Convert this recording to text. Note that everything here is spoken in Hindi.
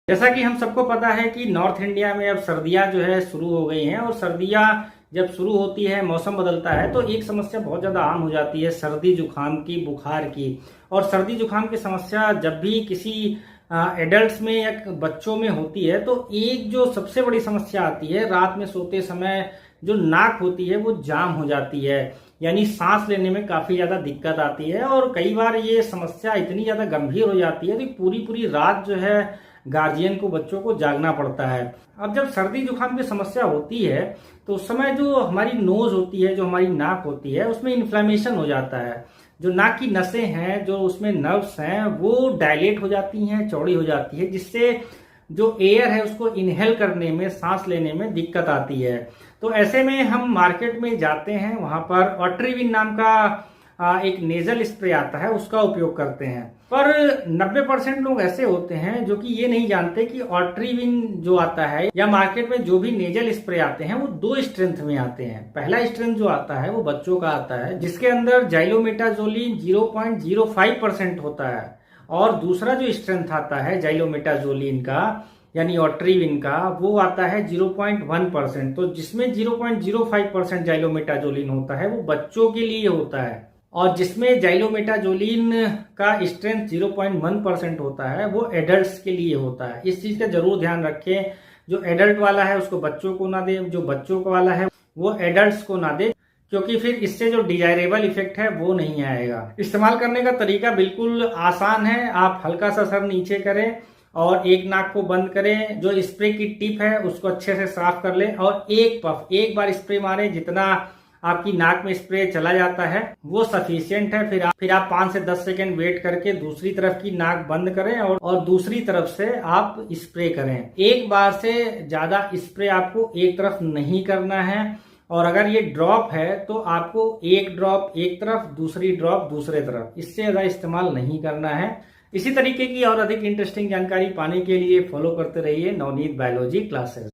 जैसा कि हम सबको पता है कि नॉर्थ इंडिया में अब सर्दियां जो है शुरू हो गई हैं और सर्दियां जब शुरू होती है, मौसम बदलता है तो एक समस्या बहुत ज़्यादा आम हो जाती है सर्दी जुकाम की, बुखार की। और सर्दी जुकाम की समस्या जब भी किसी एडल्ट्स में या बच्चों में होती है तो एक जो सबसे बड़ी समस्या आती है, रात में सोते समय जो नाक होती है वो जाम हो जाती है, यानी सांस लेने में काफ़ी ज़्यादा दिक्कत आती है। और कई बार ये समस्या इतनी ज़्यादा गंभीर हो जाती है कि पूरी पूरी रात जो है गार्जियन को, बच्चों को जागना पड़ता है। अब जब सर्दी जुकाम की समस्या होती है तो उस समय जो हमारी नोज होती है, जो हमारी नाक होती है, उसमें इन्फ्लेमेशन हो जाता है। जो नाक की नसें हैं, जो उसमें नर्व्स हैं, वो डायलेट हो जाती हैं, चौड़ी हो जाती है, जिससे जो एयर है उसको इनहेल करने में, सांस लेने में दिक्कत आती है। तो ऐसे में हम मार्केट में जाते हैं, वहां पर ऑट्रिविन नाम का एक नेजल स्प्रे आता है, उसका उपयोग करते हैं। पर 90% लोग ऐसे होते हैं जो कि ये नहीं जानते कि ऑट्रिविन जो आता है या मार्केट में जो भी नेजल स्प्रे आते हैं वो दो स्ट्रेंथ में आते हैं। पहला स्ट्रेंथ जो आता है वो बच्चों का आता है, जिसके अंदर जाइलोमेटाजोलिन 0.05% होता है। और दूसरा जो स्ट्रेंथ आता है जाइलोमेटाजोलिन का यानी ऑट्रिविन का, वो आता है 0.1%। तो जिसमें 0.05% जाइलोमेटाजोलिन होता है वो बच्चों के लिए होता है, और जिसमें जाइलोमेटाजोलिन का स्ट्रेंथ 0.1% होता है वो एडल्ट्स के लिए होता है। इस चीज का जरूर ध्यान रखें, जो एडल्ट वाला है उसको बच्चों को ना दे, जो बच्चों का वाला है वो एडल्ट्स को ना दे, क्योंकि फिर इससे जो डिजायरेबल इफेक्ट है वो नहीं आएगा। इस्तेमाल करने का तरीका बिल्कुल आसान है। आप हल्का सा सर नीचे करें और एक नाक को बंद करें, जो स्प्रे की टिप है उसको अच्छे से साफ कर लें और एक पफ, एक बार स्प्रे मारें। जितना आपकी नाक में स्प्रे चला जाता है वो सफिशियंट है। फिर आप 5 से 10 सेकेंड वेट करके दूसरी तरफ की नाक बंद करें और दूसरी तरफ से आप स्प्रे करें। एक बार से ज्यादा स्प्रे आपको एक तरफ नहीं करना है, और अगर ये ड्रॉप है तो आपको एक ड्रॉप एक तरफ, दूसरी ड्रॉप दूसरे तरफ, इससे ज्यादा इस्तेमाल नहीं करना है। इसी तरीके की और अधिक इंटरेस्टिंग जानकारी पाने के लिए फॉलो करते रहिए नवनीत बायोलॉजी क्लासेस।